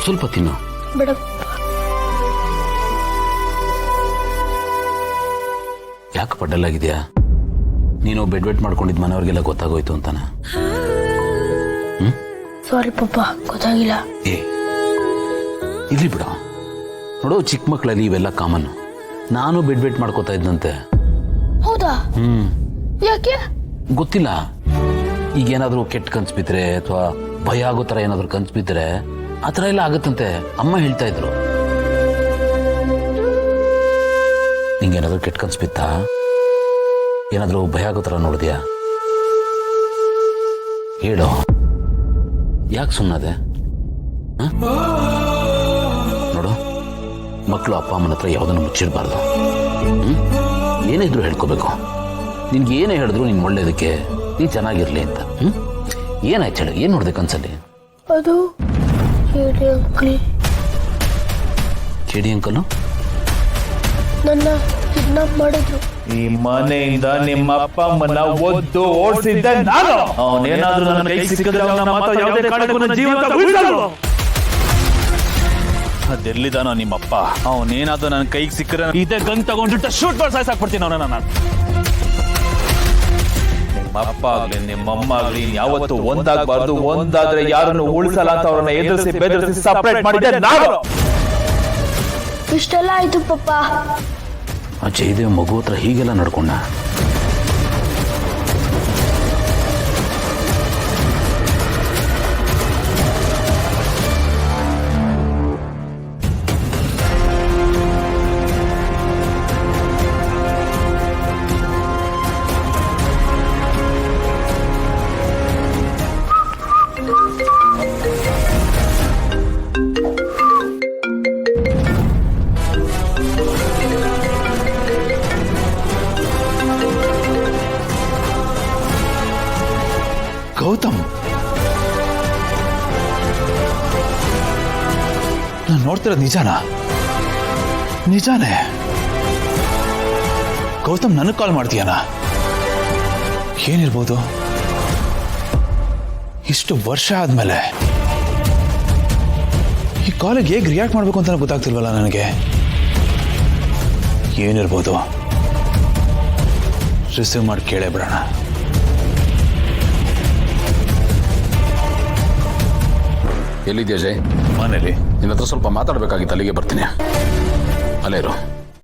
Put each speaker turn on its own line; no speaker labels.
ಸ್ವಲ್ಪ ತಿನ್ನು.
ಬೇಡ.
ಯಾಕೆ ಪಡ್ಡಲ್ಲಾಗಿದ್ಯಾ? ನೀನು ಬೆಡ್ ಮಾಡ್ಕೊಂಡಿದ್ ಮನೆಯವ್ರಿಗೆಲ್ಲ ಗೊತ್ತಾಗೋಯ್ತು ಅಂತಾನ?
ಸಾರಿ ಪಪ್ಪ, ಗೊತ್ತಾಗಿಲ್ಲ.
ಇಲ್ಲಿ ಬಿಡ. ನೋಡೋ, ಚಿಕ್ಕ ಮಕ್ಕಳಲ್ಲಿ ಇವೆಲ್ಲ ಕಾಮನ್. ನಾನು ಬೆಡ್ ಮಾಡ್ಕೋತಾ ಇದ್ದಂತೆ.
ಹೌದಾ? ಯಾಕೆ
ಗೊತ್ತಿಲ್ಲ. ಈಗ ಏನಾದ್ರು ಕೆಟ್ಟ ಕನ್ಸು ಬಿದ್ರೆ ಅಥವಾ ಭಯ ಆಗೋ ತರ ಏನಾದ್ರು ಕನ್ಸು ಬಿದ್ರೆ ಆ ತರ ಎಲ್ಲ ಆಗತ್ತಂತೆ. ಅಮ್ಮ ಹೇಳ್ತಾ ಇದ್ರು. ನಿಂಗೇನಾದ್ರು ಕೆಟ್ಟ ಕನ್ಸು ಬಿತ್ತಾ? ಏನಾದ್ರು ಭಯ ಆಗೋ ತರ ನೋಡಿದ್ಯಾ? ಹೇಳೋ, ಯಾಕೆ ಸುಮ್ಮನದೆ? ನೋಡು, ಮಕ್ಕಳು ಅಪ್ಪ ಅಮ್ಮನ ಹತ್ರ ಯಾವುದನ್ನು ಮುಚ್ಚಿಡಬಾರ್ದು. ಏನೇ ಇದ್ರು ಹೇಳ್ಕೋಬೇಕು. ನಿನ್ಗೆ ಏನೇ ಹೇಳಿದ್ರು ನೀನ್ ಒಳ್ಳೇದಕ್ಕೆ, ನೀನ್ ಚೆನ್ನಾಗಿರ್ಲಿ ಅಂತ. ಏನಾಯ್ತು ಹೇಳು, ಏನ್ ನೋಡಿದೆ ಕನ್ಸಲ್ಲಿ?
ಅದು ಕೇಡಿ ಅಂಕಲ್.
ಕೇಡಿ ಅಂಕಲ್
ನನ್ನ ಕಿಡ್ನಾಪ್ ಮಾಡಿದ್ರು.
ಈ ಮನೆಯಿಂದ ನಿಮ್ಮ ಅಪ್ಪ ಅಮ್ಮನ ಒದ್ದು ಓಡಿಸಿದ್ದೆ ನಾನು. ಅವನೇನಾದ್ರೂ ನನ್ನ ಕೈ ಸಿಕ್ಕಿದ್ರೆ ಅವನ ಮಾತ್ರ ಯಾವುದೇ ಕಾರಣಕ್ಕೂ ನನ್ನ ಜೀವಂತ ಉಳಿಸಲ್ಲ. ಅದೆಲ್ಲಿದಾನೋ ನಿಮ್ಮಪ್ಪ? ಅವನೇನಾದ್ರೂ ನನ್ನ ಕೈಗೆ ಸಿಕ್ಕರೆ ಇದೇ ಗನ್ ತಗೊಂಡಿಟ್ಟ ಶೂಟ್ ಮಾಡಿ ಸಾಯ್ಸಾಕ್ಬಿಡ್ತೀನಿ ಅವನ. ನಾನು ನಿಮ್ಮ ಅಪ್ಪ ಆಗ್ಲಿ ನಿಮ್ಮಮ್ಮ ಆಗ್ಲಿ ಯಾವತ್ತು ಒಂದಾಗಬಾರ್ದು. ಒಂದಾದ್ರೆ ಯಾರನ್ನು ಉಳಿಸಲ್ಲ ಅಂತ ಅವ್ರನ್ನ ಎದುರಿಸಿ ಬೆದರಿಸಿ ಸಪರೇಟ್ ಮಾಡಿದ್ದೆ ನಾನು.
ಇಷ್ಟೆಲ್ಲ ಆಯ್ತು ಪಪ್ಪ.
ಆ ಜಯದೇವ್ ಮಗು ಹತ್ರ ಹೀಗೆಲ್ಲ ನಡ್ಕೊಂಡ?
ಗೌತಮ್, ನಾನು ನೋಡ್ತಿರೋದು ನಿಜಾನಾ? ನಿಜಾನೇ? ಗೌತಮ್ ನನಗೆ ಕಾಲ್ ಮಾಡ್ತೀಯಾನ? ಏನಿರ್ಬೋದು? ಇಷ್ಟು ವರ್ಷ ಆದ್ಮೇಲೆ ಈ ಕಾಲಿಗೆ ಹೇಗೆ ರಿಯಾಕ್ಟ್ ಮಾಡ್ಬೇಕು ಅಂತ ಗೊತ್ತಾಗ್ತಿಲ್ವಲ್ಲ ನನಗೆ. ಏನಿರ್ಬೋದು? ರಿಸೀವ್ ಮಾಡಿ ಕೇಳೇ ಬಿಡೋಣ.
ಎಲ್ಲಿದ್ಯಾ ಜಯ್?
ಮನೇಲಿ.
ನಿನ್ನ ಹತ್ರ ಸ್ವಲ್ಪ ಮಾತಾಡ್ಬೇಕಾಗಿತ್ತು, ಅಲ್ಲಿಗೆ ಬರ್ತೀನಿ. ಅಲ್ಲೇ ಇರು.